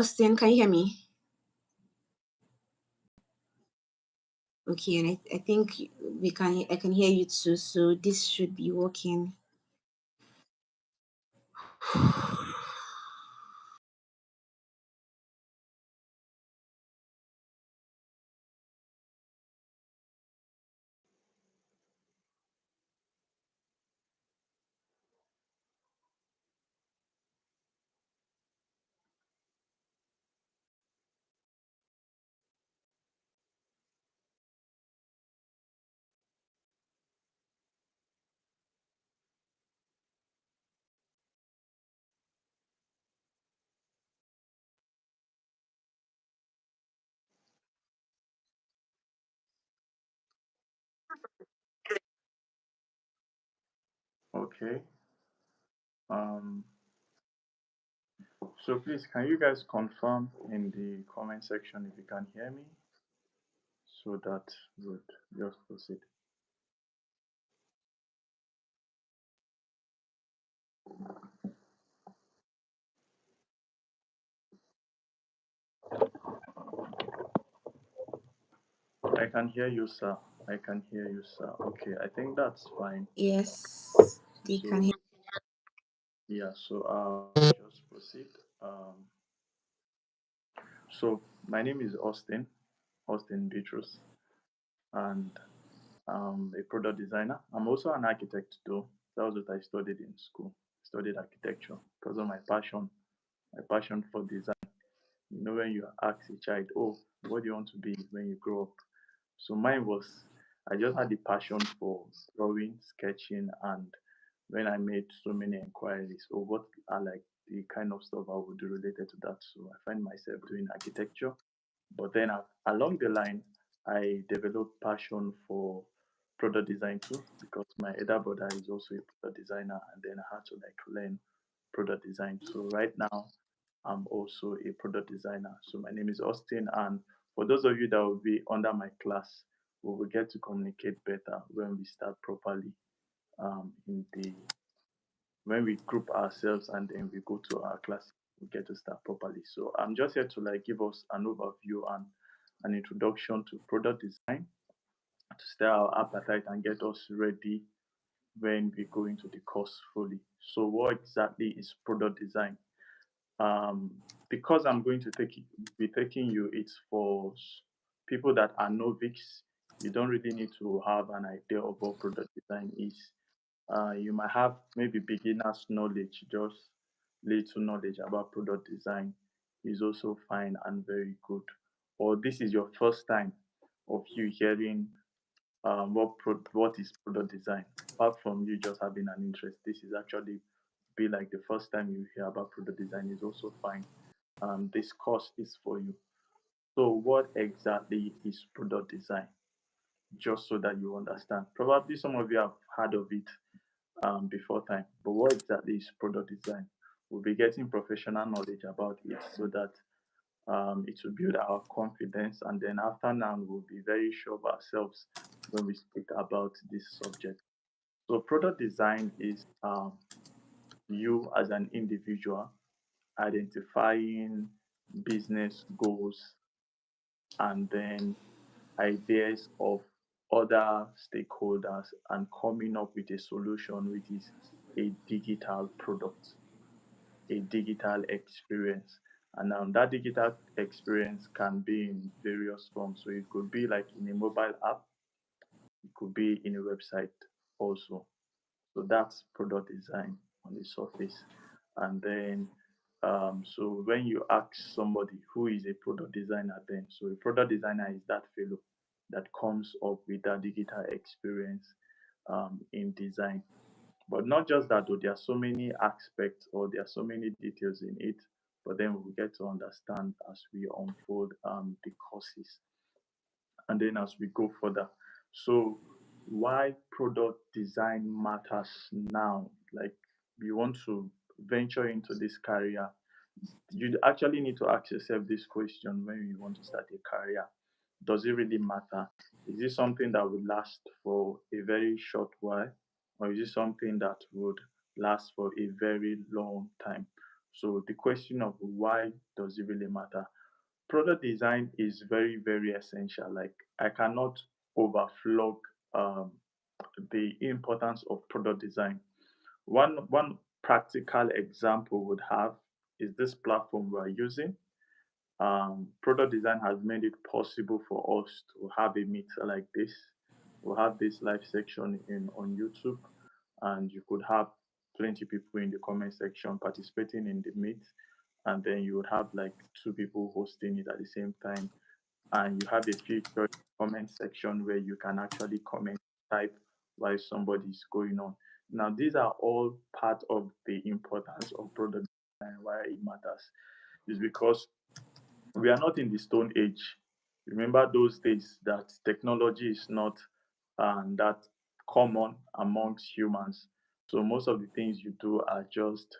Austin, can you hear me? Okay, and I think I can hear you too, so this should be working. Okay. Um, so please, can you guys confirm in the comment section if you can hear me so that we would just proceed? I can hear you, sir. I can hear you, sir. Okay, I think that's fine. Yes, they can So hear. yeah, so I'll just proceed. So my name is Austin Beatrice, and I'm a product designer. I'm also an architect too. That was what I studied in school. Studied architecture because of my passion for design. You know, when you ask a child, oh, what do you want to be when you grow up? So mine was, I just had the passion for drawing, sketching, and when I made so many inquiries, oh, what are like the kind of stuff I would do related to that. So I find myself doing architecture. But then along the line, I developed passion for product design too, because my elder brother is also a product designer, and then I had to like learn product design. So right now, I'm also a product designer. So my name is Austin, and for those of you that will be under my class, we will get to communicate better when we start properly in the when we group ourselves and then we go to our class, we get to start properly. So I'm just here to like give us an overview and an introduction to product design to stir our appetite and get us ready when we go into the course fully. So what exactly is product design? Um, because I'm going to be taking you, it's for people that are novice. You don't really need to have an idea of what product design is. You might have maybe beginner's knowledge, just little knowledge about product design is also fine and very good. Or this is your first time of you hearing what is product design. Apart from you just having an interest, this is actually be like the first time you hear about product design is also fine. This course is for you. So, what exactly is product design? Just so that you understand. Probably some of you have heard of it before time, but what exactly is product design? We'll be getting professional knowledge about it so that it will build our confidence, and then after now, we'll be very sure of ourselves when we speak about this subject. So, product design is you as an individual identifying business goals and then ideas of other stakeholders and coming up with a solution which is a digital product, a digital experience. And that digital experience can be in various forms. So it could be like in a mobile app, it could be in a website also. So that's product design on the surface. And then, so when you ask somebody who is a product designer, then so a product designer is that fellow that comes up with that digital experience in design. But not just that, though, there are so many aspects or there are so many details in it. But then we will get to understand as we unfold the courses and then as we go further. So, why product design matters now? Like, you want to venture into this career, you actually need to ask yourself this question when you want to start a career. Does it really matter? Is it something that would last for a very short while, or is it something that would last for a very long time? So the question of why does it really matter? Product design is very, very essential. Like I cannot overflog um, the importance of product design. One practical example would have is this platform we are using. Product design has made it possible for us to have a meeting like this. We'll have this live section in on YouTube, and you could have plenty people in the comment section participating in the meet, and then you would have like two people hosting it at the same time, and you have a feature comment section where you can actually comment, type while somebody is going on. Now, these are all part of the importance of product design. Why it matters is because we are not in the stone age. Remember those days that technology is not that common amongst humans. So most of the things you do are just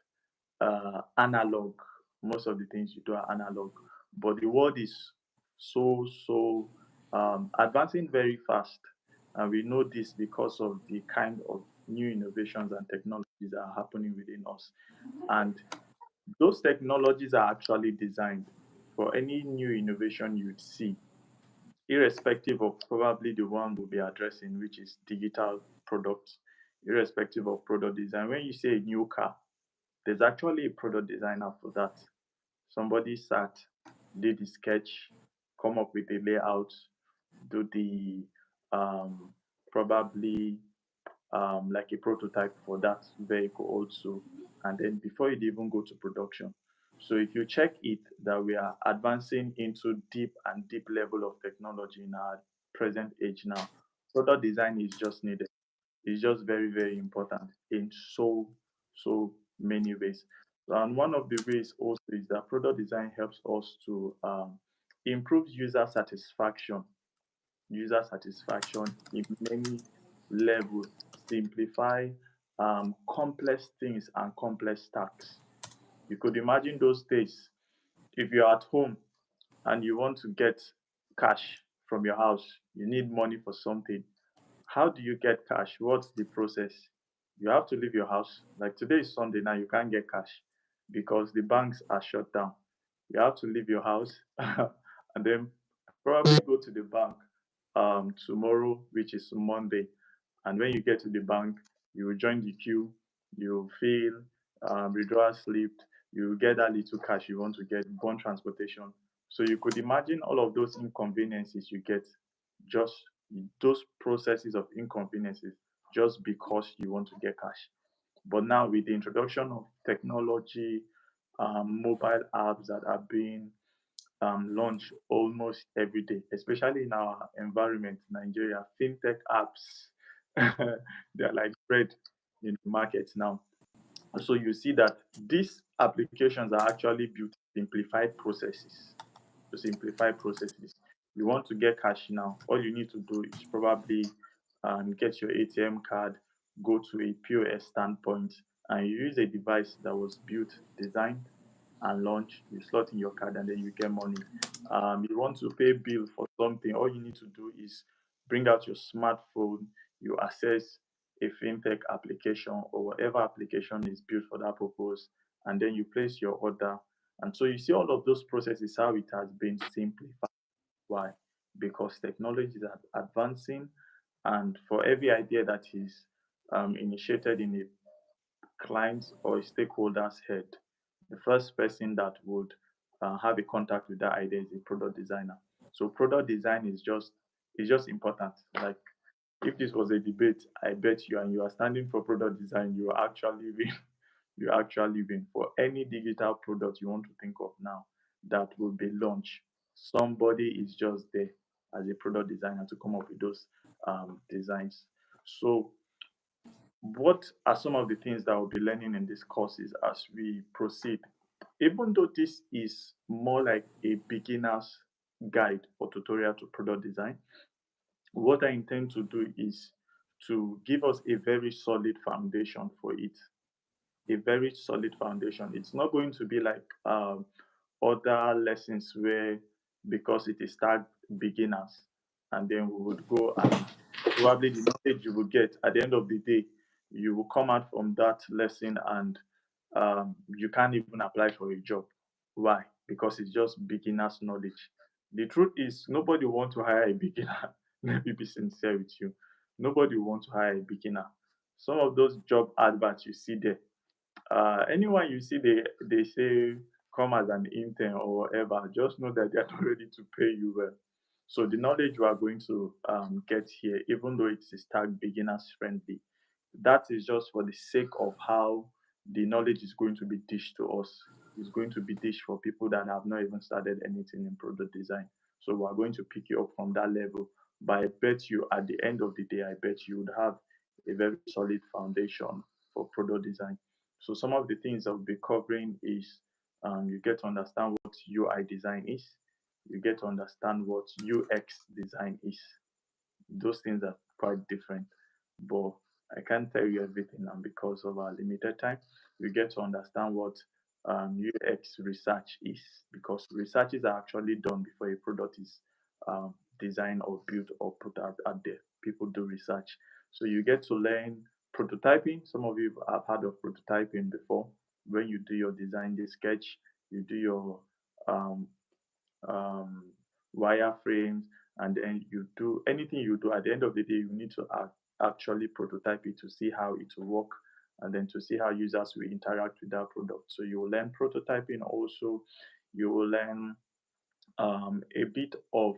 analog. Most of the things you do are analog. But the world is so advancing very fast. And we know this because of the kind of new innovations and technologies that are happening within us. And those technologies are actually designed for any new innovation you'd see, irrespective of probably the one we'll be addressing, which is digital products, irrespective of product design. When you say a new car, there's actually a product designer for that. Somebody sat, did the sketch, come up with a layout, do the probably like a prototype for that vehicle also, and then before it even go to production. So if you check it that we are advancing into deep and deep level of technology in our present age now, product design is just needed. It's just very, very important in so many ways. And one of the ways also is that product design helps us to improve user satisfaction in many levels, simplify complex things and complex tasks. You could imagine those days if you're at home and you want to get cash from your house, you need money for something. How do you get cash? What's the process? You have to leave your house. Like today is Sunday now, you can't get cash because the banks are shut down. You have to leave your house and then probably go to the bank tomorrow, which is Monday. And when you get to the bank, you will join the queue, you fill withdrawal slip, you get that little cash you want to get, burn transportation. So you could imagine all of those inconveniences you get, just those processes of inconveniences just because you want to get cash. But now with the introduction of technology, mobile apps that are being launched almost every day, especially in our environment, Nigeria, fintech apps, they're like bread in the market now. So you see that these applications are actually built to simplify processes. To simplify processes. You want to get cash now, all you need to do is probably get your ATM card, go to a POS standpoint, and you use a device that was built, designed, and launched. You slot in your card, and then you get money. You want to pay bill for something, all you need to do is bring out your smartphone, you access a fintech application or whatever application is built for that purpose, and then you place your order. And so you see all of those processes, how it has been simplified. Why? Because technology is advancing, and for every idea that is initiated in a client's or a stakeholder's head, the first person that would have a contact with that idea is a product designer. So product design is just important. Like if this was a debate, I bet you and you are standing for product design, you actually win. You actually win for any digital product you want to think of now that will be launched. Somebody is just there as a product designer to come up with those designs. So what are some of the things that we'll be learning in these courses as we proceed? Even though this is more like a beginner's guide or tutorial to product design, what I intend to do is to give us a very solid foundation for it. A very solid foundation. It's not going to be like other lessons where, because it is tagged beginners, and then we would go and probably the knowledge you will get at the end of the day, you will come out from that lesson and you can't even apply for a job. Why? Because it's just beginner's knowledge. The truth is, nobody wants to hire a beginner. Let me be sincere with you. Nobody wants to hire a beginner. Some of those job adverts you see there, anyone you see they say come as an intern or whatever, just know that they are not ready to pay you well. So the knowledge you are going to get here, even though it is tagged beginners friendly, that is just for the sake of how the knowledge is going to be dished to us. It's going to be dished for people that have not even started anything in product design. So we're going to pick you up from that level. But I bet you at the end of the day, I bet you would have a very solid foundation for product design. So some of the things I'll be covering is you get to understand what UI design is, you get to understand what UX design is. Those things are quite different, but I can't tell you everything now because of our limited time. You get to understand what UX research is, because researches are actually done before a product is designed or built or put out there. People do research. So you get to learn prototyping. Some of you have heard of prototyping before. When you do your design, the sketch, you do your um, um, wireframes, and then you do anything you do. At the end of the day, you need to actually prototype it to see how it will work, and then to see how users will interact with that product. So you will learn prototyping also. You will learn a bit of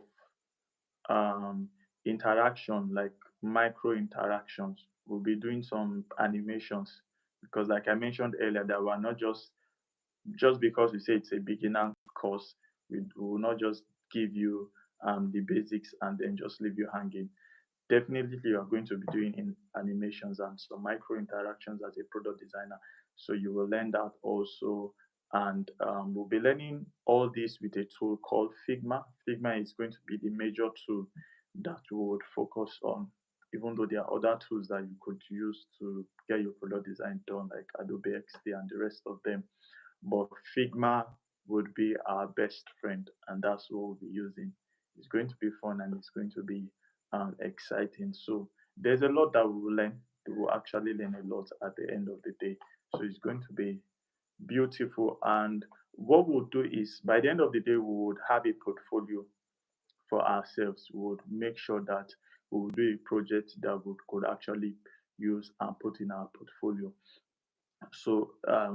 um, interaction, like micro interactions. We'll be doing some animations because, like I mentioned earlier, that we're not just because we say it's a beginner course, we will not just give you the basics and then just leave you hanging. Definitely, you are going to be doing in animations and some micro interactions as a product designer. So you will learn that also. And we'll be learning all this with a tool called Figma. Figma is going to be the major tool that we would focus on, even though there are other tools that you could use to get your product design done, like Adobe XD and the rest of them. But Figma would be our best friend, and that's what we'll be using. It's going to be fun and it's going to be exciting. So there's a lot that we will learn. We will actually learn a lot at the end of the day. So it's going to be beautiful. And what we'll do is by the end of the day, we would have a portfolio for ourselves. We would make sure that we will do a project that we could actually use and put in our portfolio. So,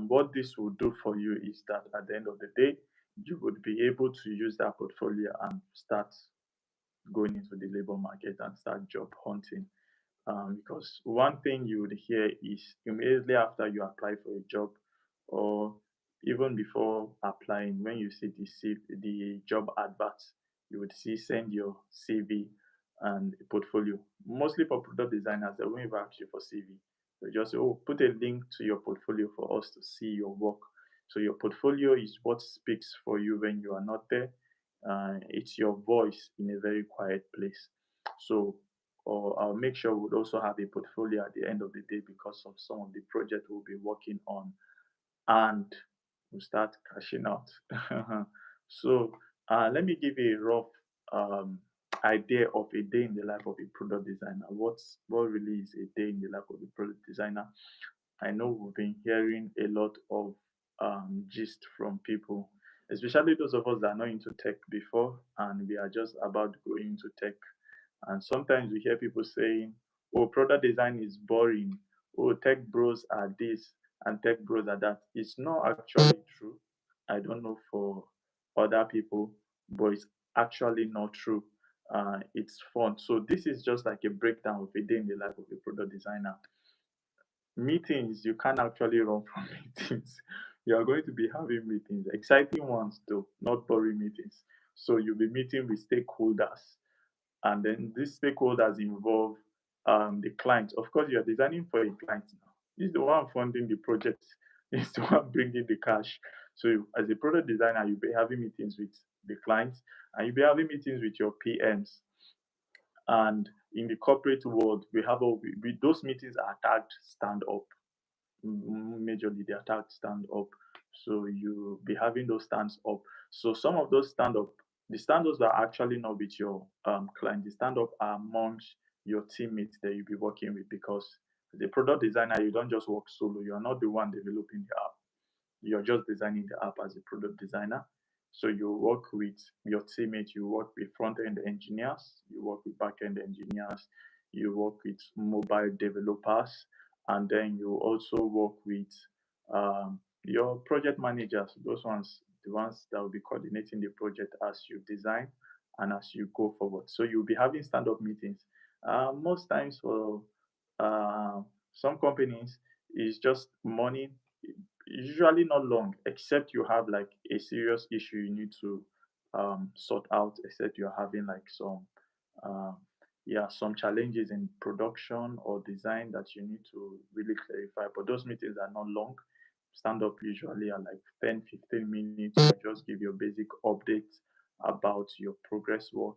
what this will do for you is that at the end of the day, you would be able to use that portfolio and start going into the labor market and start job hunting. Because one thing you would hear is immediately after you apply for a job, or even before applying, when you see the job adverts, you would see send your CV and a portfolio. Mostly for product designers, they won't even ask you for CV. They just say, oh, put a link to your portfolio for us to see your work. So your portfolio is what speaks for you when you are not there. It's your voice in a very quiet place. So or I'll make sure we'll also have a portfolio at the end of the day because of some of the projects we'll be working on, and we'll start cashing out. So let me give you a rough um, idea of a day in the life of a product designer. What really is a day in the life of a product designer? I know we've been hearing a lot of gist from people, especially those of us that are not into tech before and we are just about going into tech. And sometimes we hear people saying, oh, product design is boring. Oh, tech bros are this and tech bros are that. It's not actually true. I don't know for other people, but it's actually not true. It's fun. So this is just like a breakdown of a day in the life of a product designer. Meetings, you can't actually run from meetings. You are going to be having meetings, exciting ones though, not boring meetings. So you'll be meeting with stakeholders, and then these stakeholders involve the client. Of course, you are designing for a client now. He's the one funding the project. He's the one bringing the cash. So, as a product designer, you'll be having meetings with the clients, and you'll be having meetings with your PMs. And in the corporate world, we have those meetings are tagged stand up. Majorly, they are tagged stand up. So you be having those stands up. So some of those the stand ups are actually not with your client. The stand up are amongst your teammates that you'll be working with, because as a product designer, you don't just work solo. You are not the one developing the app. You're just designing the app as a product designer. So you work with your teammates, you work with front end engineers, you work with back end engineers, you work with mobile developers, and then you also work with your project managers, those ones, the ones that will be coordinating the project as you design and as you go forward. So you'll be having stand up meetings. Most times for uh, some companies, it's just money, usually not long, except you have like a serious issue you need to sort out, except you're having like some uh, yeah, some challenges in production or design that you need to really clarify. But those meetings are not long. Stand up usually are like 10-15 minutes. You just give your basic updates about your progress work,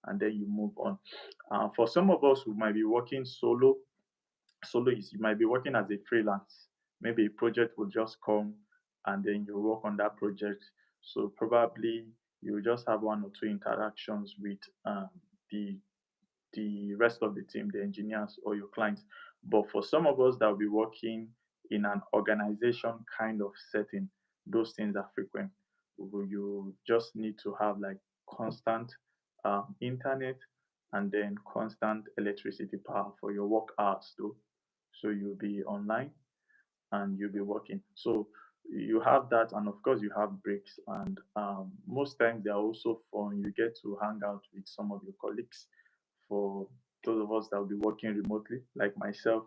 and then you move on. For some of us who might be working solo is you might be working as a freelance. Maybe a project will just come and then you work on that project. So probably you will just have one or two interactions with the the rest of the team, the engineers or your clients. But for some of us that will be working in an organization kind of setting, those things are frequent. You just need to have like constant internet and then constant electricity power for your work hours too. So you'll be online and you'll be working. So you have that, and of course you have breaks. And most times they are also fun. You get to hang out with some of your colleagues. For those of us that will be working remotely, like myself,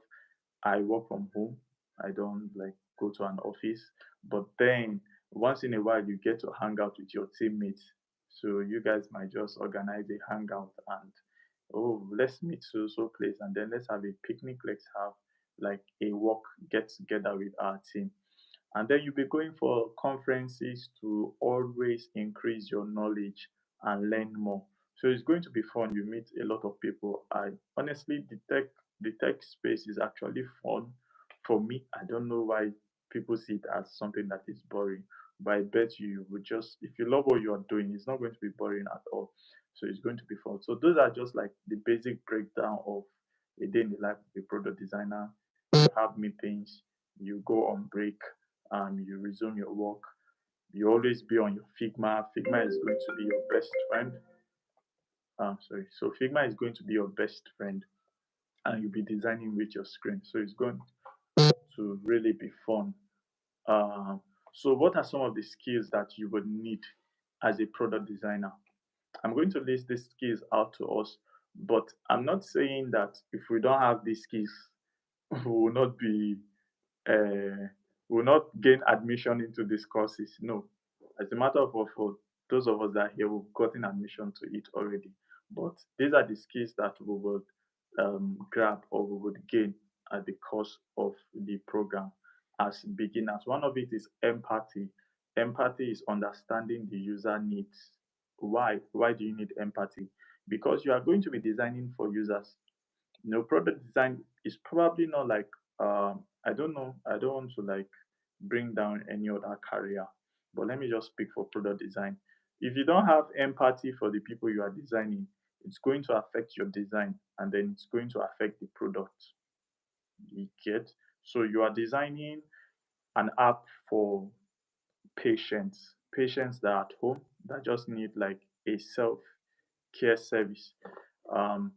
I work from home. I don't like go to an office. But then once in a while you get to hang out with your teammates. So you guys might just organize a hangout and oh, let's meet so place and then let's have a picnic, let's have like a walk get together with our team. And then you'll be going for conferences to always increase your knowledge and learn more. So it's going to be fun. You meet a lot of people. I honestly, the tech space is actually fun for me. I don't know why people see it as something that is boring, but I bet you would just, if you love what you are doing, it's not going to be boring at all. So it's going to be fun. So those are just like the basic breakdown of a day in the life of a product designer. You have meetings, you go on break, you resume your work. You always be on your Figma. Figma is going to be your best friend. Sorry. So Figma is going to be your best friend, and you'll be designing with your screen. So it's going to really be fun. Um, so what are some of the skills that you would need as a product designer? I'm going to list these skills out to us, but I'm not saying that if we don't have these skills, we will not be uh, will not gain admission into these courses. No, as a matter of fact, for those of us that are here, we've gotten admission to it already. But these are the skills that we would grab or we would gain at the course of the program as beginners. One of it is empathy. Empathy is understanding the user needs. Why? Why do you need empathy? Because you are going to be designing for users. Product design is probably not like I don't know, I don't want to like bring down any other career, but let me just speak for product design. If you don't have empathy for the people you are designing, it's going to affect your design and then it's going to affect the product. You get? So you are designing an app for patients that are at home that just need like a self care service. Um,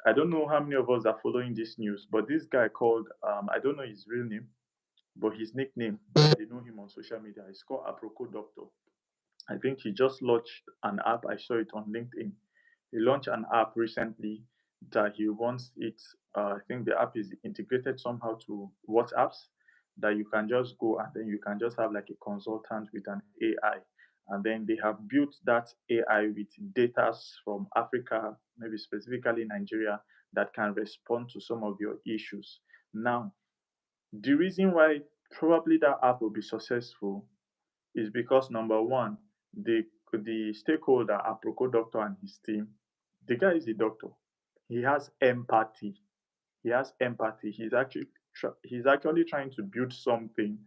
I don't know how many of us are following this news, but this guy called, I don't know his real name, but his nickname, they know him on social media, is called Aproko Doctor. I think he just launched an app. I saw it on LinkedIn. He launched an app recently that he wants it. I think the app is integrated somehow to WhatsApps that you can just go and then you can just have like a consultant with an AI. And then they have built that AI with data from Africa, maybe specifically Nigeria, that can respond to some of your issues. Now, the reason why probably that app will be successful is because number one, the stakeholder, Aproko Doctor and his team, the guy is a doctor. He has empathy. He has empathy. He's actually trying to build something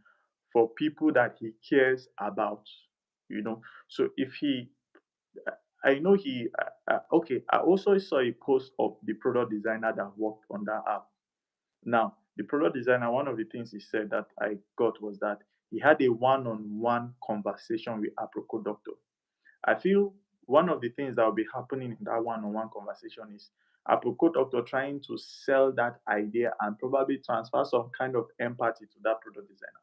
for people that he cares about. So if he, I know he, okay. I also saw a post of the product designer that worked on that app. Now, the product designer, one of the things he said that I got was that He had a one-on-one conversation with Aproko doctor. I feel one of the things that will be happening in that one-on-one conversation is Aproko doctor trying to sell that idea and probably transfer some kind of empathy to that product designer.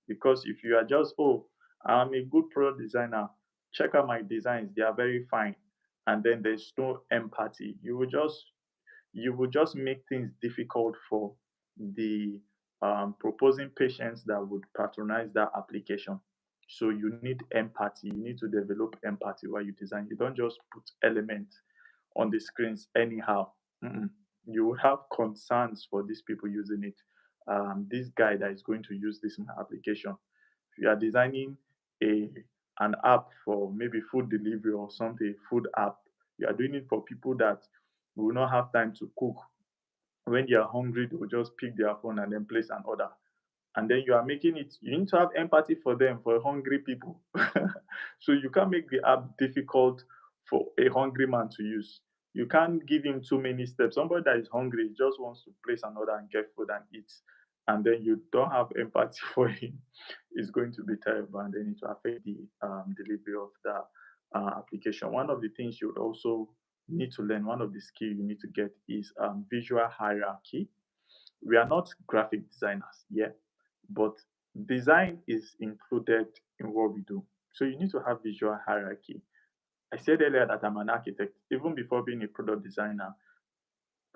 Because if you are just, oh, I'm a good product designer, check out my designs, they are very fine, and then there's no empathy, you will just make things difficult for the proposing patients that would patronize that application. So you need empathy. You need to develop empathy while you design. You don't just put elements on the screens anyhow. Mm-mm. You will have concerns for these people using it. This guy that is going to use this in my application. If you are designing a an app for maybe food delivery or something, food app, you are doing it for people that will not have time to cook. When they are hungry, they will just pick their phone and then place an order. And then you are making it, you need to have empathy for them, for hungry people. So you can't make the app difficult for a hungry man to use. You can't give him too many steps. Somebody that is hungry just wants to place an order and get food and eat. And then you don't have empathy for him. It's going to be terrible, and then it will affect the delivery of the application. One of the things you would also need to learn, one of the skill you need to get is visual hierarchy. We are not graphic designers, yeah, but design is included in what we do. So you need to have visual hierarchy. I said earlier that I'm an architect. Even before being a product designer,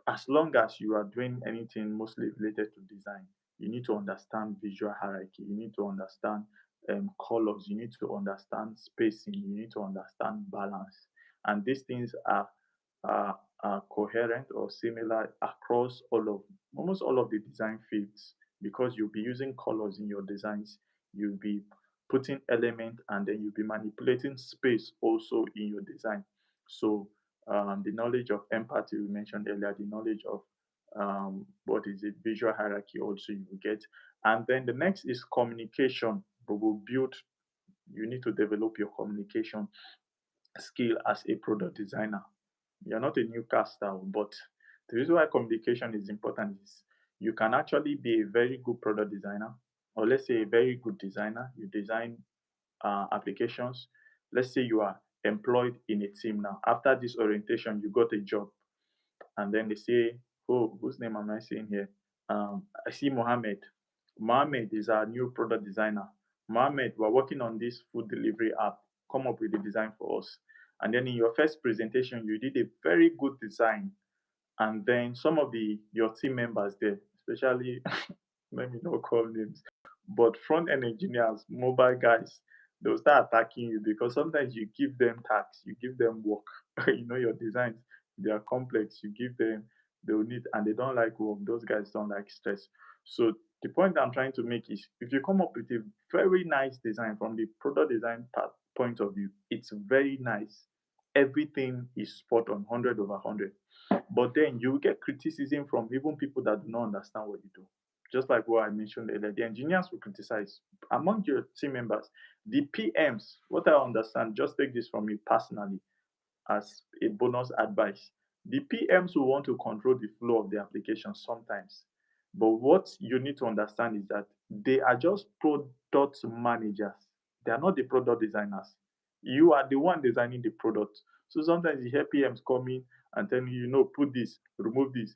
as long as you are doing anything mostly related to design, you need to understand visual hierarchy. You need to understand colors. You need to understand spacing. You need to understand balance. And these things are coherent or similar across almost all of the design fields, because you'll be using colors in your designs. You'll be putting element, and then you'll be manipulating space also in your design. So the knowledge of empathy we mentioned earlier, the knowledge of what is it, visual hierarchy also you will get. And then the next is communication. We will build, you need to develop your communication skill as a product designer. You're not a newcaster, but the reason why communication is important is you can actually be a very good product designer, or let's say a very good designer. You design applications. Let's say you are employed in a team now. After this orientation, you got a job, and then they say, "Oh, whose name am I seeing here?" I see Mohammed. Mohammed is our new product designer. Mohammed, we're working on this food delivery app. Come up with a design for us. And then in your first presentation, you did a very good design, and then some of the your team members there, especially let me not call names, but front end engineers, mobile guys, they'll start attacking you because sometimes you give them tasks, you give them work. Your designs, they are complex. You give them, they'll need, and they don't like work. Those guys don't like stress. So the point I'm trying to make is, if you come up with a very nice design from the product design point of view, it's very nice. Everything is spot on, 100 over 100. But then you will get criticism from even people that do not understand what you do. Just like what I mentioned earlier, the engineers will criticize. Among your team members, the PMs, what I understand, just take this from me personally as a bonus advice. The PMs will want to control the flow of the application sometimes. But what you need to understand is that they are just product managers. They are not the product designers. You are the one designing the product. So sometimes you hear PMs coming and telling you, no, put this, remove this.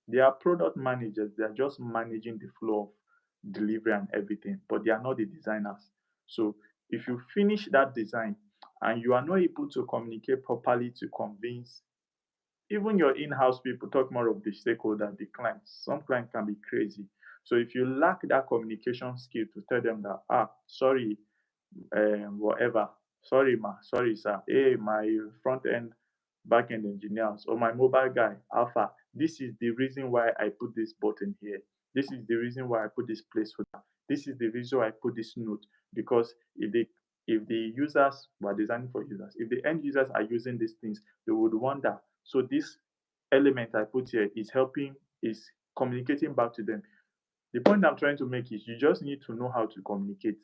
They are product managers. They are just managing the flow of delivery and everything, but they are not the designers. So if you finish that design and you are not able to communicate properly to convince even your in-house people, talk more of the stakeholder, the clients. Some clients can be crazy. So if you lack that communication skill to tell them that, sorry, whatever, sorry, ma, sorry, sir, hey, my front end, back end engineers, or my mobile guy, Alpha, this is the reason why I put this button here. This is the reason why I put this placeholder. This is the reason why I put this note. Because if the users were designing for users, if the end users are using these things, they would wonder. So this element I put here is helping, is communicating back to them. The point I'm trying to make is you just need to know how to communicate,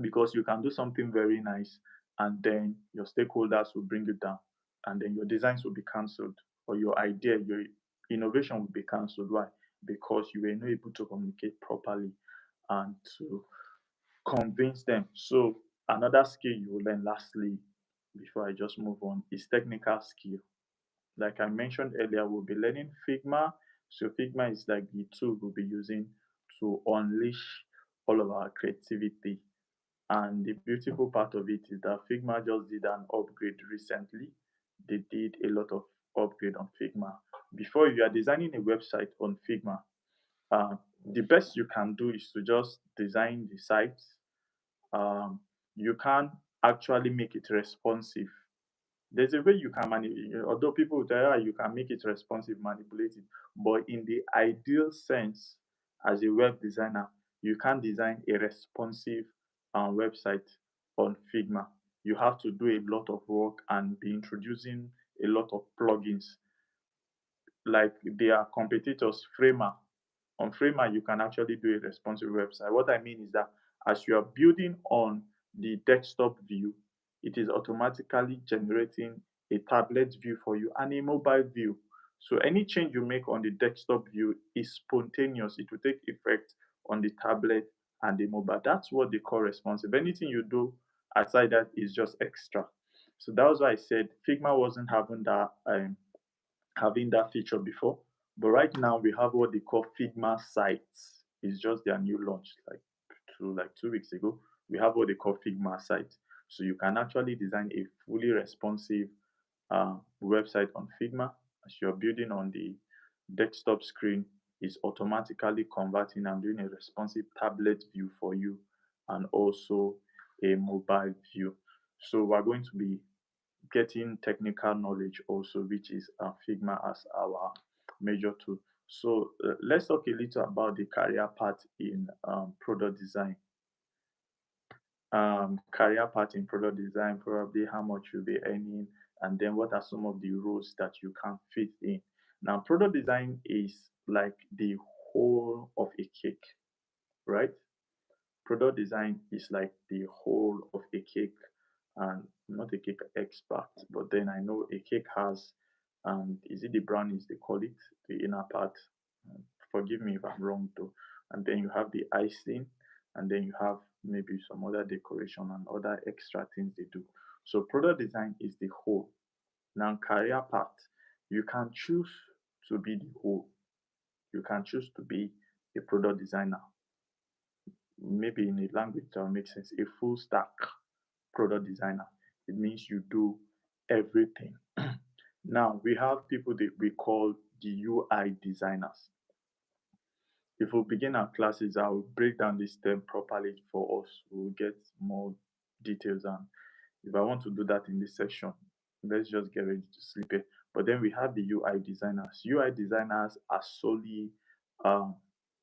because you can do something very nice and then your stakeholders will bring it down, and then your designs will be cancelled, or your idea, your innovation will be cancelled. Why? Because you were not able to communicate properly. and to convince them. So another skill you will learn lastly before I just move on is technical skill. Like I mentioned earlier, we'll be learning Figma. So Figma is like the tool we'll be using to unleash all of our creativity. And the beautiful part of it is that Figma just did an upgrade recently. They did a lot of upgrade on Figma. Before you are designing a website on Figma, uh, the best you can do is to just design the site. um, you can actually make it responsive. There's a way you can manipulate, although people will tell you, you can make it responsive, manipulate it. But in the ideal sense, as a web designer, you can design a responsive website on Figma. You have to do a lot of work and be introducing a lot of plugins like their competitors, Framer. On Framer, you can actually do a responsive website. What I mean is that as you are building on the desktop view, it is automatically generating a tablet view for you and a mobile view. So any change you make on the desktop view is spontaneous. It will take effect on the tablet and the mobile. That's what they call responsive. Anything you do aside that is just extra. So that was why I said Figma wasn't having that feature before. But right now we have what they call Figma sites. It's just their new launch, like 2 weeks ago. We have what they call Figma sites. So you can actually design a fully responsive website on Figma. As you're building on the desktop screen, is automatically converting and doing a responsive tablet view for you and also a mobile view. So we're going to be getting technical knowledge also, which is Figma as our major tool. So let's talk a little about the career path in product design. Career path in product design, probably how much you'll be earning, and then what are some of the roles that you can fit in. Now, product design is like the whole of a cake, right? Product design is like the whole of a cake, and I'm not a cake expert, but then I know a cake has, is it the brownies they call it, the inner part? Um, Forgive me if I'm wrong though. And then you have the icing, and then you have maybe some other decoration and other extra things they do. So product design is the whole. Now career path, you can choose to be the whole. You can choose to be a product designer, maybe in a language that will make sense, a full stack product designer. It means you do everything. Now we have people that we call the UI designers. If we begin our classes, I will break down this term properly for us. We'll get more details, and if I want to do that in this section, let's just get ready to sleep it. But then we have the UI designers. UI designers are solely um,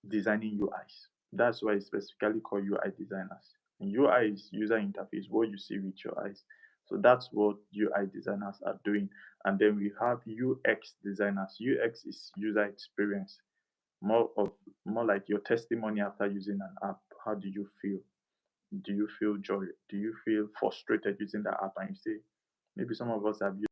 designing UIs. That's why it's specifically called UI designers. And UI is user interface, what you see with your eyes. So that's what UI designers are doing. And then we have UX designers. UX is user experience, more of more like your testimony after using an app. How do you feel? Do you feel joy? Do you feel frustrated using the app? And you say, maybe some of us have used.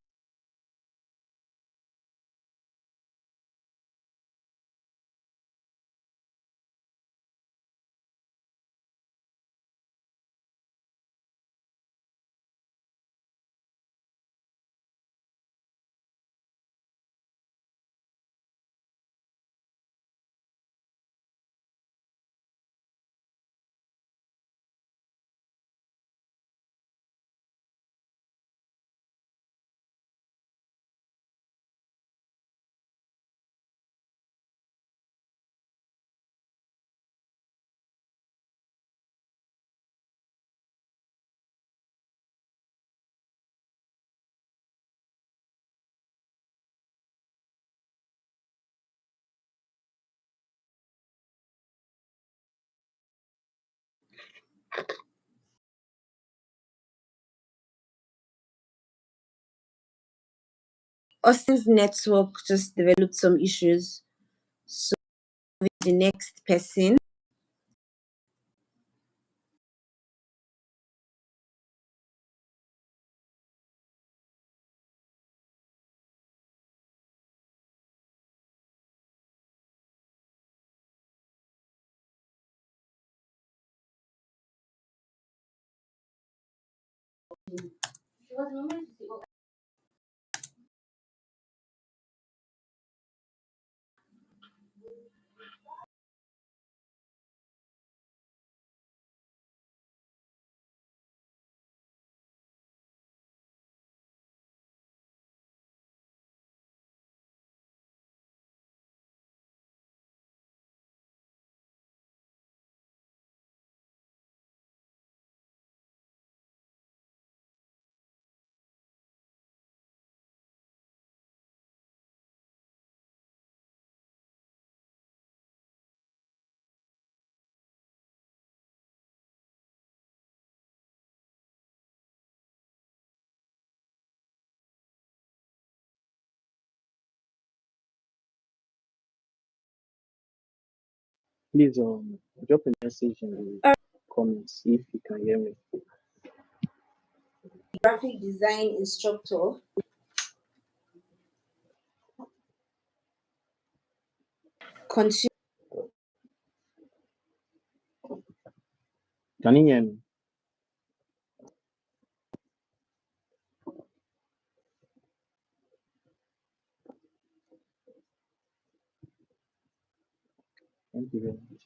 Austin's network just developed some issues. So the next person. Please drop a message in the comments if you can hear me. Graphic design instructor. Consumer. Can you hear me? Thank you very much.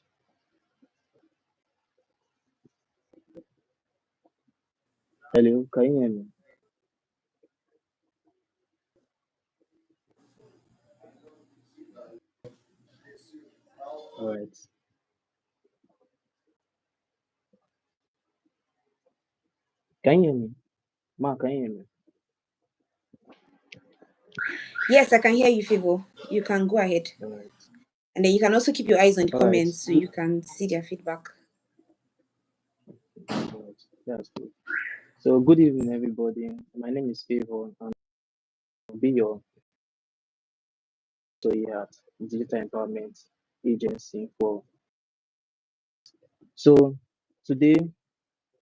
Hello, can you hear me? All right. Can you hear me? Ma, can you hear me? Yes, I can hear you, Favor. You can go ahead. All right. And then you can also keep your eyes on the All right. comments so you can see their feedback. All right. That's good. So, good evening, everybody. My name is Favor, and I'll be your so here at Digital Empowerment Agency for. So, today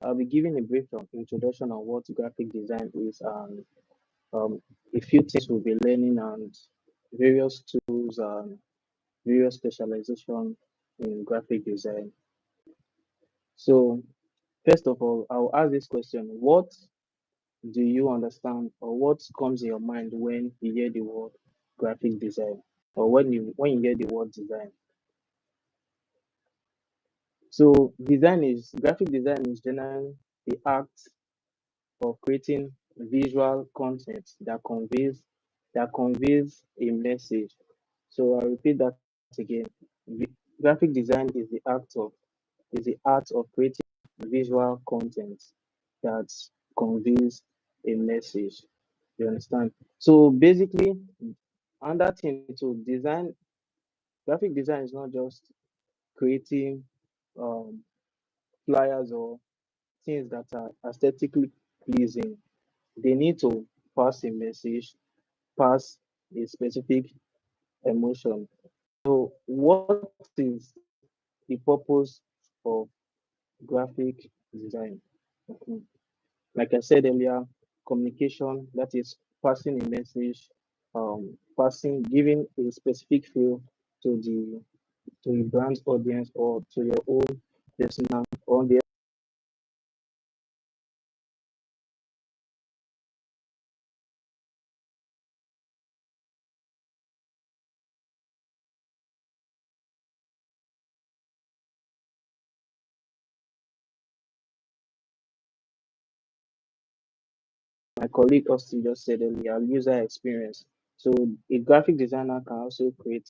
I'll be giving a brief introduction on what graphic design is and um, a few things we'll be learning and various tools and various specialization in graphic design. So, first of all, I'll ask this question: what do you understand, or what comes in your mind when you hear the word graphic design, or when you hear the word design? So, graphic design is generally the act of creating visual content that conveys a message. So, I'll repeat that again. Graphic design is the art of creating visual content that conveys a message. You understand? So basically, another thing to design, graphic design is not just creating um, flyers or things that are aesthetically pleasing. They need to pass a message, pass a specific emotion. So, what is the purpose of graphic design? Mhm. Like I said earlier, communication, that is passing a message, giving a specific feel to the brand's audience or to your own personal on the my colleague Austin just said earlier, user experience. So a graphic designer can also create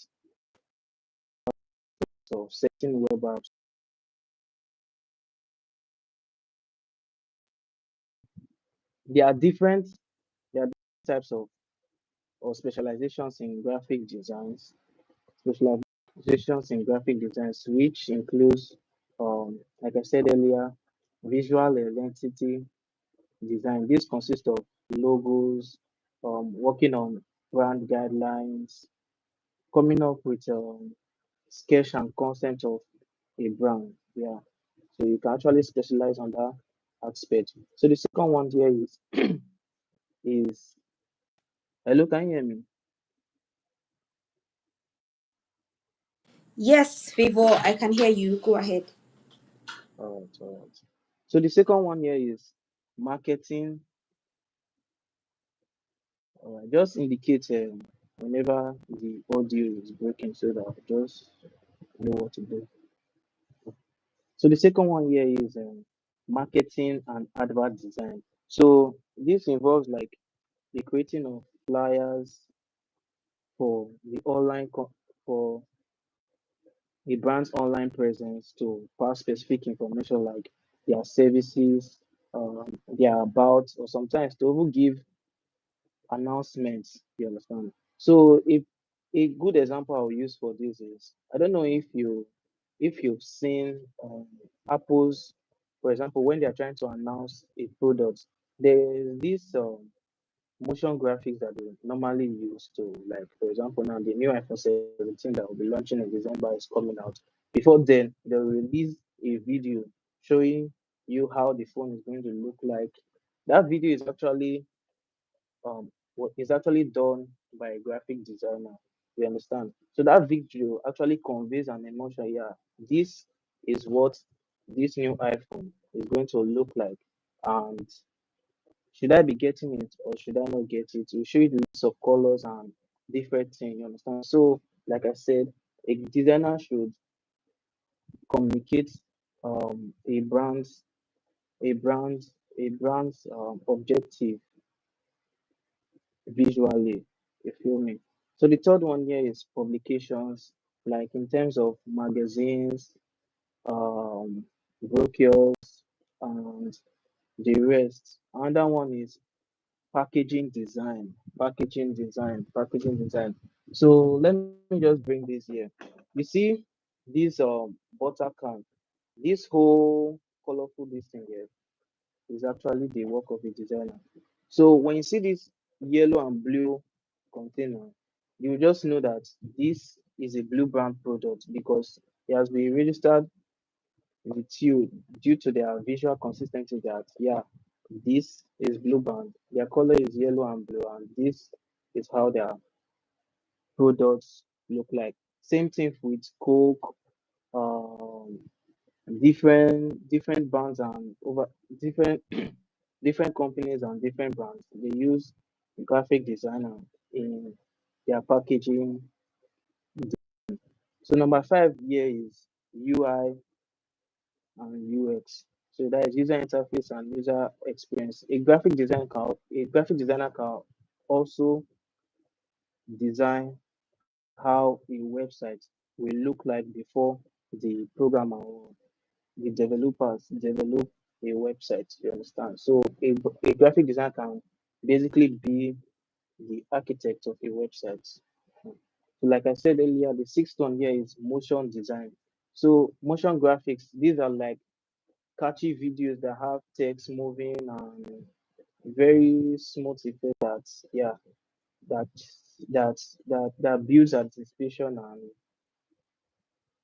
certain web apps. There are different there are different types of or specializations in graphic designs. Specializations in graphic designs, which includes, like I said earlier, visual identity design. This consists of logos, working on brand guidelines, coming up with sketch and concept of a brand. Yeah. So you can actually specialize on that aspect. So the second one here is hello, can you hear me? Yes, Favor, I can hear you. Go ahead. All right, all right. So the second one here is marketing just indicate whenever the audio is breaking so that I just know what to do. So the second one here is marketing and advert design. So this involves like the creating of flyers for the for a brand's online presence to pass specific information like their services, their about, or sometimes to even give announcements. You understand? So if a good example I'll use for this is I don't know if you've seen Apple's, for example, when they are trying to announce a product, there is this motion graphics that they normally use to, like, for example, now the new iPhone 17 that will be launching in December is coming out. Before then, they'll release a video showing you how the phone is going to look like. That video is actually done by a graphic designer. You understand? So that video actually conveys an emotion. Yeah, this is what this new iPhone is going to look like, and should I be getting it or should I not get it? We show you the list of colors and different things. You understand? So, like I said, a designer should communicate a a brand's objective visually. You feel me? So the third one here is publications, like in terms of magazines, brochures, and the rest. Another one is packaging design. So let me just bring this here. You see this butter can, this whole colorful this thing here is actually the work of a designer. So when you see this yellow and blue container, you just know that this is a blue brand product because it has been registered with you due to their visual consistency that yeah, this is blue band, their color is yellow and blue, and this is how their products look like. Same thing with Coke, um, different brands and over different different companies and different brands. They use graphic designer in their packaging. So number five here is UI and UX. So that is user interface and user experience. A graphic designer can also design how a website will look like before the programmer or the developers develop a website. You understand? So a graphic designer can basically be the architect of a website. So like I said earlier, the sixth one here is motion design. So motion graphics, these are like catchy videos that have text moving and very smooth effect that yeah that that builds anticipation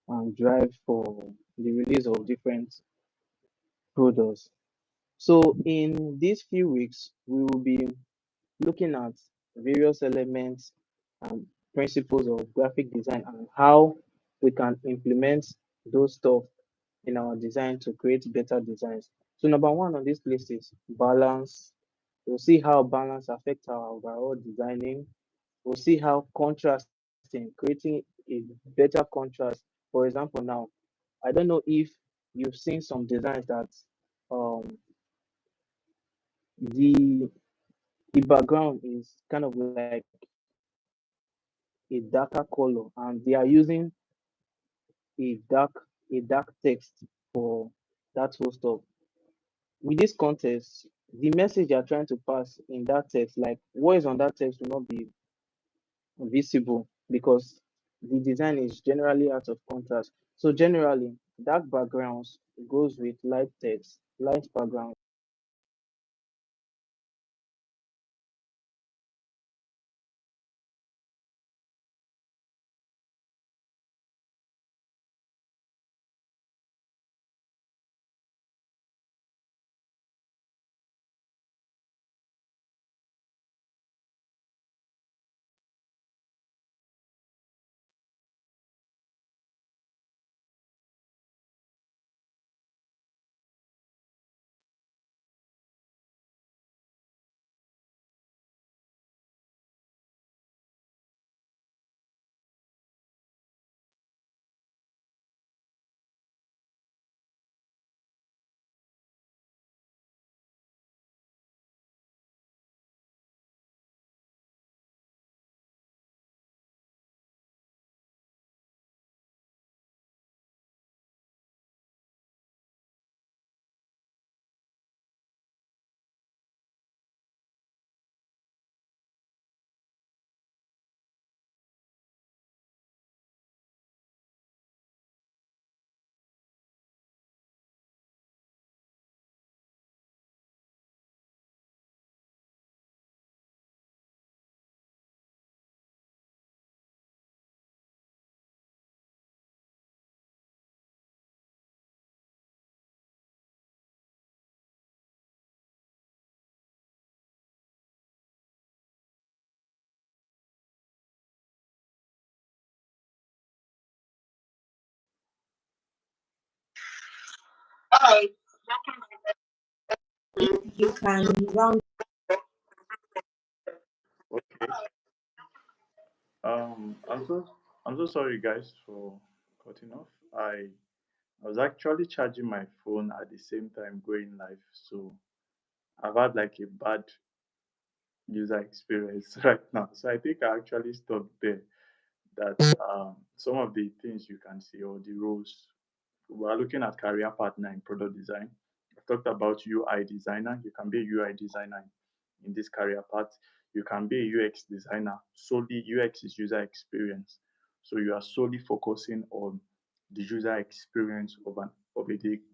and drive for the release of different products. So in these few weeks we will be looking at various elements and principles of graphic design and how we can implement those stuff in our design to create better designs. So number one on this list is balance. We'll see how balance affects our overall designing. We'll see how contrasting, creating a better contrast. For example, now I don't know if you've seen some designs that um the the background is kind of like a darker color and they are using a dark a dark text for that whole stuff. With this context, the message you're trying to pass in that text, like what is on that text, will not be visible because the design is generally out of contrast. So generally, dark backgrounds goes with light text, light background If you can round. Okay. I'm so sorry, guys, for cutting off. I was actually charging my phone at the same time going live, so I've had like a bad user experience right now. So I think I actually stopped there. That some of the things you can see or the roles we are looking at career partner in product design. I've talked about UI designer. You can be a UI designer in this career path. You can be a UX designer. Solely UX is user experience. So you are solely focusing on the user experience of a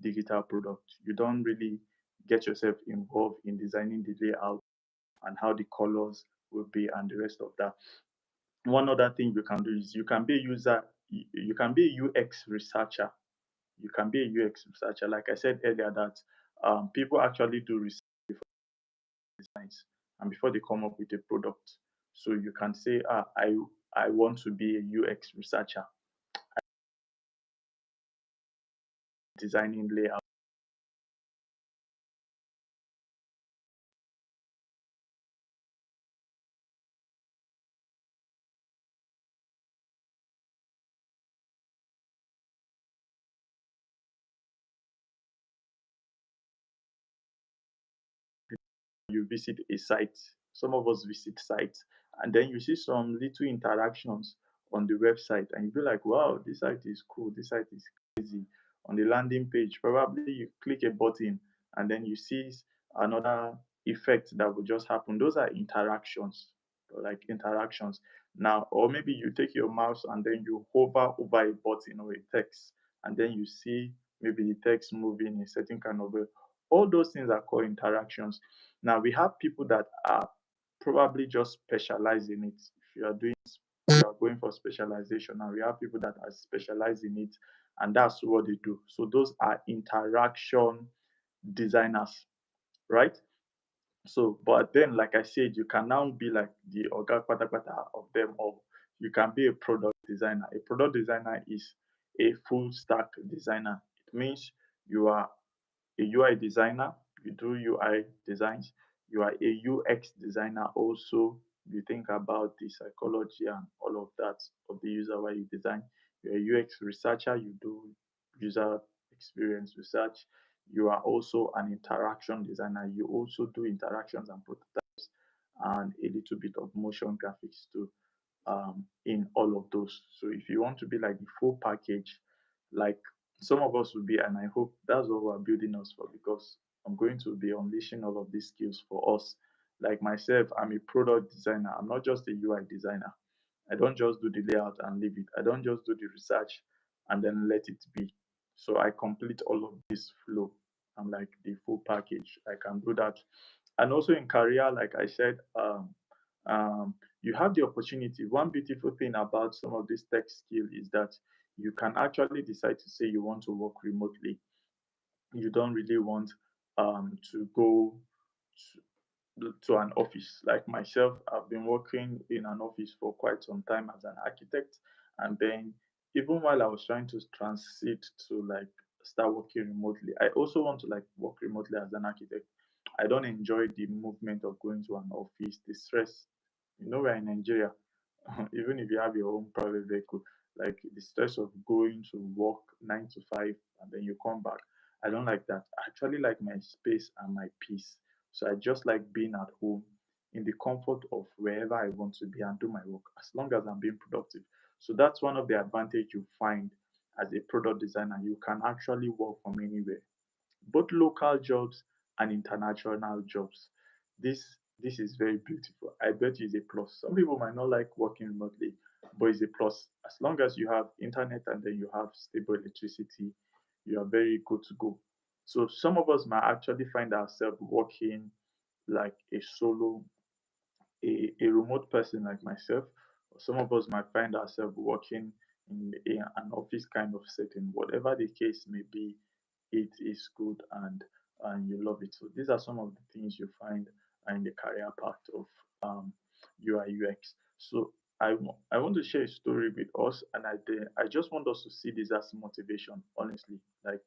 digital product. You don't really get yourself involved in designing the layout and how the colors will be and the rest of that. One other thing you can do is you can be a UX researcher. You can be a UX researcher. Like I said earlier, that people actually do research designs and before they come up with a product. So you can say, I want to be a UX researcher, designing layout. You visit a site. Some of us visit sites, and then you see some little interactions on the website, and you be like, "Wow, this site is cool. This site is crazy." On the landing page, probably you click a button, and then you see another effect that will just happen. Those are interactions, like interactions. Now, or maybe you take your mouse and then you hover over a button or a text, and then you see maybe the text moving in a certain kind of way. All those things are called interactions. Now we have people that are probably just specialized in it. If you are doing, you are going for specialization, and we have people that are specialized in it, and that's what they do. So those are interaction designers, right? So, but then, like I said, you can now be like the Oga Patapata of them all. You can be a product designer. A product designer is a full stack designer. It means you are a UI designer, you do UI designs. You are a UX designer also. You think about the psychology and all of that of the user while you design. You're a UX researcher, you do user experience research. You are also an interaction designer. You also do interactions and prototypes and a little bit of motion graphics too in all of those. So if you want to be like the full package, like some of us will be, and I hope that's what we're building us for because I'm going to be unleashing all of these skills for us. Like myself, I'm a product designer. I'm not just a UI designer. I don't just do the layout and leave it. I don't just do the research and then let it be. So I complete all of this flow. I'm like the full package. I can do that. And also in career, like I said, you have the opportunity. One beautiful thing about some of this tech skill is that you can actually decide to say you want to work remotely. You don't really want to go to an office. Like myself, I've been working in an office for quite some time as an architect. And then even while I was trying to transit to like start working remotely, I also want to like work remotely as an architect. I don't enjoy the movement of going to an office, the stress. You know, we're in Nigeria. Even if you have your own private vehicle, like the stress of going to work 9 to 5 and then you come back. I don't like that. I actually like my space and my peace. So I just like being at home in the comfort of wherever I want to be and do my work as long as I'm being productive. So that's one of the advantage you find as a product designer. You can actually work from anywhere, both local jobs and international jobs. This is very beautiful. I bet you it's a plus. Some people might not like working remotely, but it's a plus. As long as you have internet and then you have stable electricity, you are very good to go. So some of us might actually find ourselves working like a solo, a remote person like myself. Some of us might find ourselves working in an office kind of setting. Whatever the case may be, it is good and you love it. So these are some of the things you find in the career path of UI UX. So I want to share a story with us, and I just want us to see this as motivation. Honestly, like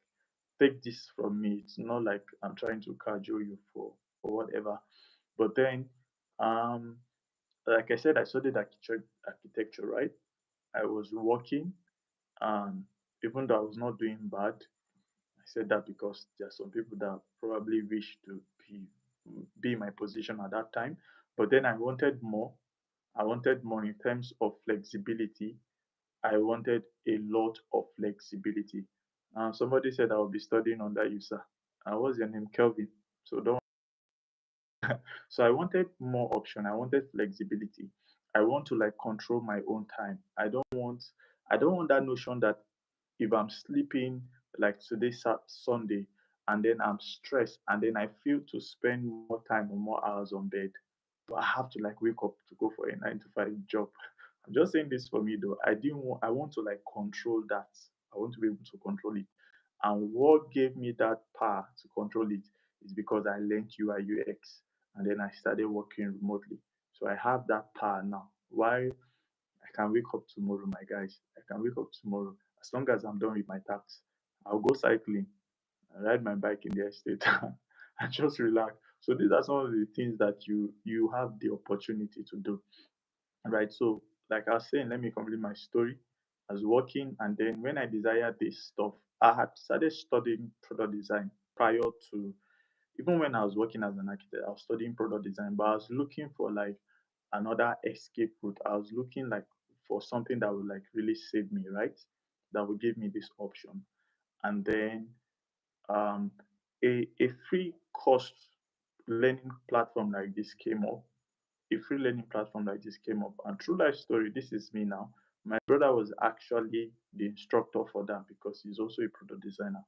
take this from me. It's not like I'm trying to cajole you for whatever. But then, um, like I said, I studied architecture, right? I was working, and even though I was not doing bad, I said that because there are some people that probably wish to be in my position at that time. But then I wanted more. I wanted more in terms of flexibility. I wanted a lot of flexibility. Somebody said I will be studying under you, sir. What's your name? Kelvin. So don't. So I wanted more option. I wanted flexibility. I want to like control my own time. I don't want that notion that if I'm sleeping like today Sunday and then I'm stressed and then I feel to spend more time or more hours on bed, but I have to like wake up to go for a 9 to 5 job. I'm just saying this for me though. I want to like control that. I want to be able to control it. And what gave me that power to control it is because I learned UI UX and then I started working remotely. So I have that power now. Why I can wake up tomorrow, my guys. I can wake up tomorrow. As long as I'm done with my tasks, I'll go cycling and ride my bike in the estate and just relax. So these are some of the things that you have the opportunity to do. Right. So like I was saying, let me complete my story. I was working and then when I desired this stuff, I had started studying product design prior to even when I was working as an architect, I was studying product design, but I was looking for like another escape route. I was looking like for something that would like really save me, right? That would give me this option. And then um, a free course learning platform like this came up. A free learning platform like this came up. And true life story, this is me now. My brother was actually the instructor for that because he's also a product designer.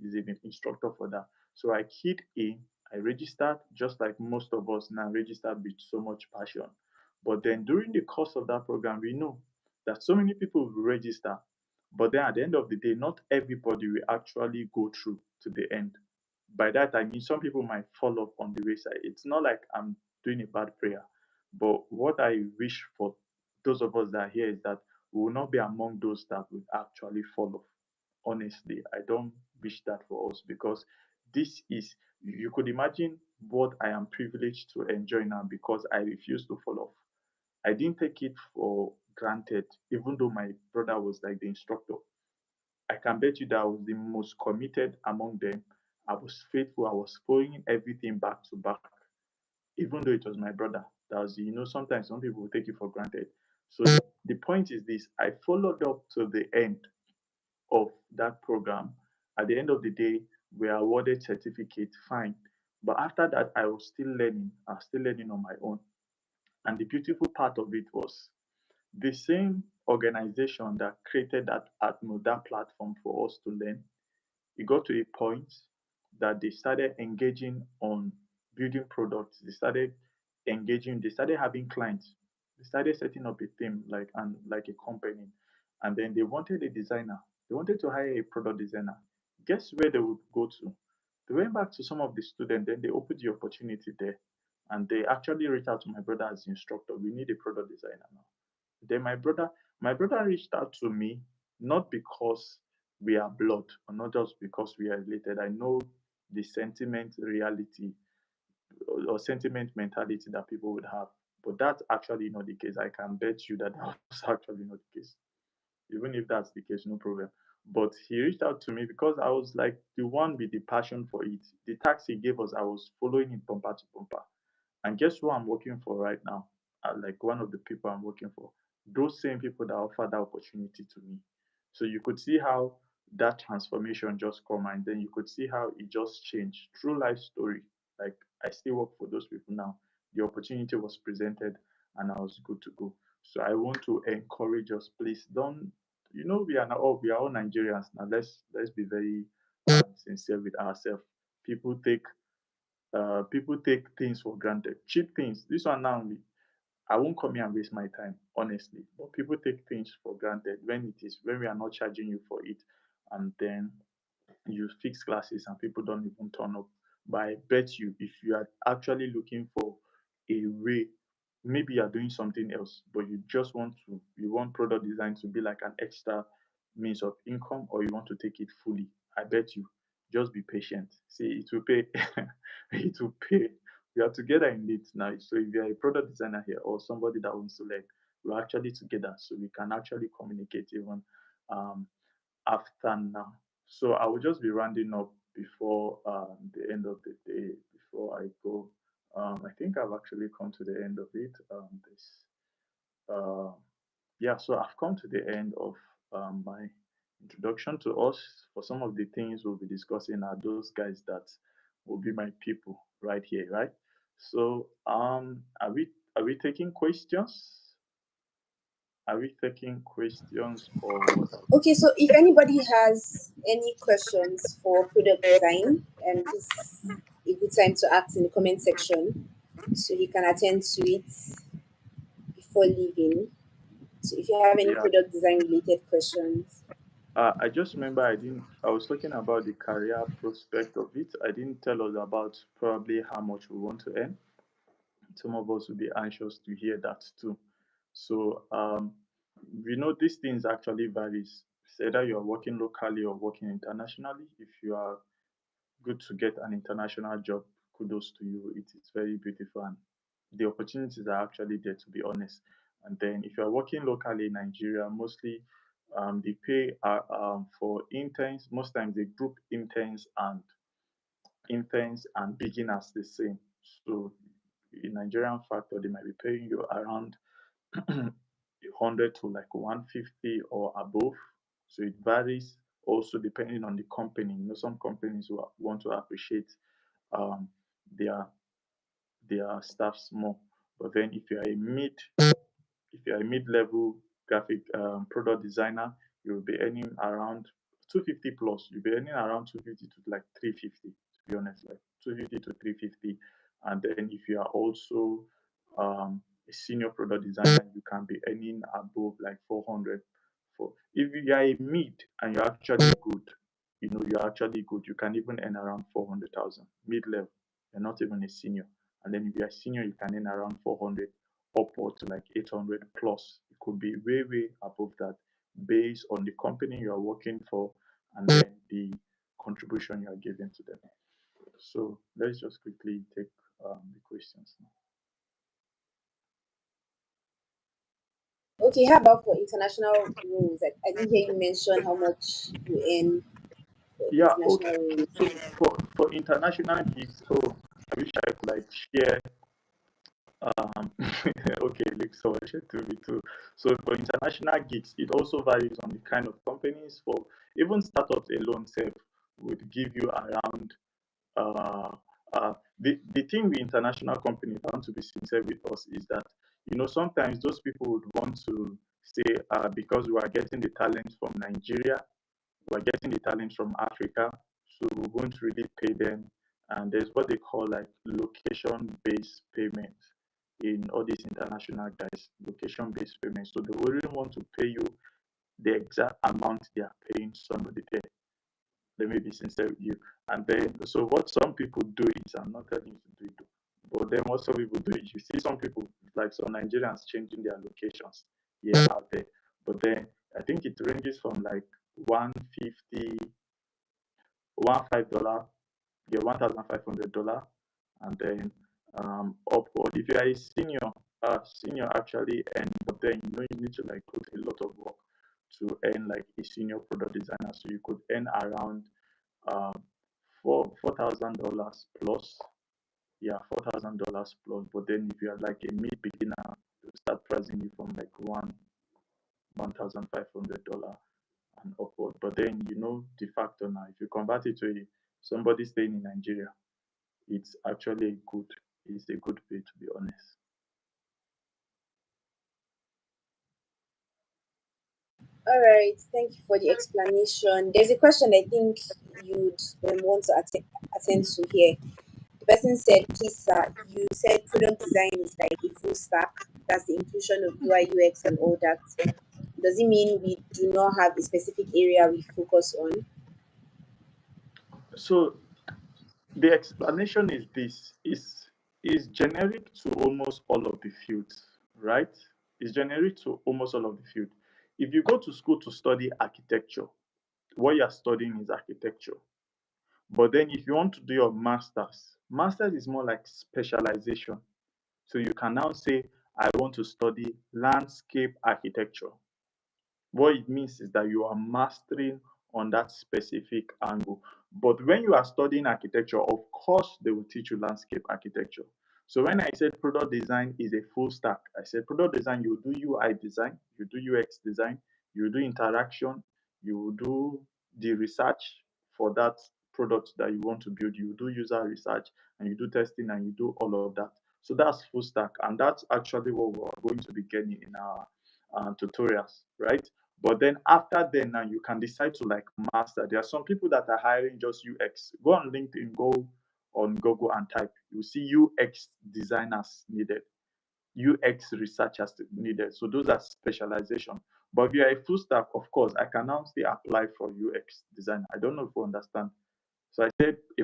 He's an instructor for that. So I keyed in, I registered just like most of us now registered with so much passion. But then during the course of that program, we know that so many people will register, but then at the end of the day, not everybody will actually go through to the end. By that I mean some people might fall off on the wayside. It's not like I'm doing a bad prayer, but what I wish for those of us that are here is that we will not be among those that will actually fall off. Honestly, I don't wish that for us because this is, you could imagine what I am privileged to enjoy now because I refuse to fall off. I didn't take it for granted, even though my brother was like the instructor. I can bet you that I was the most committed among them. I was faithful. I was following everything back to back, even though it was my brother. That was, sometimes some people will take it for granted. So the point is this: I followed up to the end of that program. At the end of the day, we are awarded certificate, fine. But after that, I was still learning. I was still learning on my own. And the beautiful part of it was the same organization that created that platform for us to learn. It got to a point that they started engaging on building products. They started having clients. They started setting up a team like a company. And then they wanted a designer. They wanted to hire a product designer. Guess where they would go to? They went back to some of the students, then they opened the opportunity there. And they actually reached out to my brother as the instructor. We need a product designer now. Then my brother reached out to me not because we are blood or not just because we are related. I know the sentiment reality or sentiment mentality that people would have, but that's actually not the case. I can bet you that that was actually not the case. Even if that's the case, no problem. But he reached out to me because I was like the one with the passion for it. The tax he gave us, I was following it bumper to bumper. And guess who I'm working for right now? Like one of the people I'm working for. Those same people that offer that opportunity to me. So you could see how that transformation just come and then you could see how it just changed. True life story. Like I still work for those people now. The opportunity was presented and I was good to go. So I want to encourage us, please don't we are all Nigerians now. Let's be very sincere with ourselves. People take people take things for granted. Cheap things. This one now, I won't come here and waste my time, honestly. But people take things for granted when we are not charging you for it, and then you fix classes and people don't even turn up. But I bet you, if you are actually looking for a way, maybe you're doing something else, but you want product design to be like an extra means of income, or you want to take it fully. I bet Just be patient. See, it will pay. It will pay. We are together in it now. So if you are a product designer here or somebody that wants to learn, we're actually together. So we can actually communicate even um, after now. So I will just be rounding up before the end of the day, before I go. I think I've actually come to the end of it. Uh, yeah, so I've come to the end of my introduction to us. For some of the things we'll be discussing are those guys that will be my people right here, right? So are we taking questions? Are we taking questions or what? Okay, so if anybody has any questions for product design, this is a good time to ask in the comment section so he can attend to it before leaving. So if you have any Yeah, product design related questions. I just remember I didn't. I was talking about the career prospect of it. I didn't tell us about probably how much we want to earn. Some of us will be anxious to hear that too. So we know these things actually varies. It's either you are working locally or working internationally. If you are good to get an international job, kudos to you. It is very beautiful and the opportunities are actually there, to be honest. And then if you are working locally in Nigeria, mostly the pay are for interns. Most times they group interns and beginners the same. So in Nigerian factor, they might be paying you around 100 to like 150 or above. So it varies also depending on the company. Some companies want to appreciate um, their their staffs more. But then if you're a mid-level graphic product designer, you'll be earning around 250 plus. You'll be earning around 250 to like 350, to be honest, like 250 to 350. And then if you are also a senior product designer, you can be earning above like 400. For if you are a mid and you're actually good, you're actually good, you can even earn around 400,000 mid-level. You're not even a senior. And then if you're a senior, you can earn around 400 upward to like 800 plus. It could be way, way above that based on the company you are working for and then the contribution you are giving to them. So let's just quickly take the questions now. Okay, how about for international roles? I didn't hear you mention how much you earn for Yeah, okay. international roles. So for international gigs, I wish I could like share okay, looks so much to me too. So for international gigs, it also varies on the kind of companies. For even startups alone, self would give you around uh, the thing with international companies, I want to be sincere with us, is that sometimes those people would want to say because we are getting the talent from Nigeria, we are getting the talent from Africa, so we won't really pay them. And there's what they call like location-based payment in all these international guys, location-based payment. So they wouldn't want to pay you the exact amount they are paying somebody there. Let me be sincere with you. And then, so what some people do is, I'm not telling you to do it, but then what some people do is, you see some people, like some Nigerians, changing their locations here out there. But then I think it ranges from like 150, $15, yeah, $1,500, and then upward. If you are a senior actually, and but then you need to like put a lot of work to earn like a senior product designer. So you could earn around um, $4,000 plus. Yeah, $4,000 plus. But then if you are like a mid beginner, you start pricing you from like $1,500 and upward. But then the factor now. If you convert it to somebody staying in Nigeria, it's actually a good pay, to be honest. All right, thank you for the explanation. There's a question I think you'd want to attend to here. The person said, please, sir, you said product design is like a full stack. That's the inclusion of UI, UX, and all that. Does it mean we do not have a specific area we focus on? So the explanation is this is generic to almost all of the fields, right? It's generic to almost all of the field. If you go to school to study architecture, what you're studying is architecture. But then if you want to do your masters is more like specialization. So you can now say, I want to study landscape architecture. What it means is that you are mastering on that specific angle. But when you are studying architecture, of course, they will teach you landscape architecture. So when I said product design is a full stack, I said product design, you do UI design, you do UX design, you do interaction, you do the research for that product that you want to build, you do user research, and you do testing, and you do all of that. So that's full stack, and that's actually what we're going to be getting in our tutorials, right? But then after then, now you can decide to like master. There are some people that are hiring just UX. Go on LinkedIn, go on Google and type. You see UX designers needed, UX researchers needed. So those are specialization. But if you are a full stack, of course, I can now still apply for UX design. I don't know if you understand. So I said a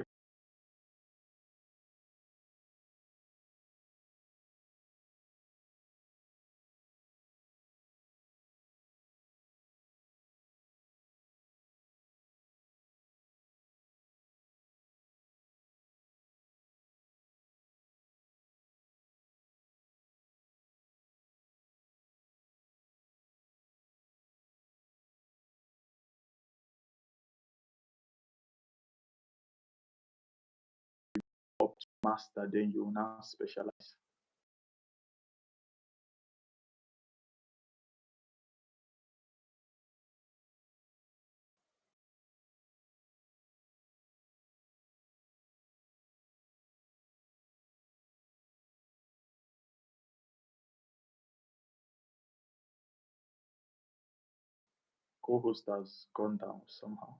master, then you now specialize. Co-host has gone down somehow.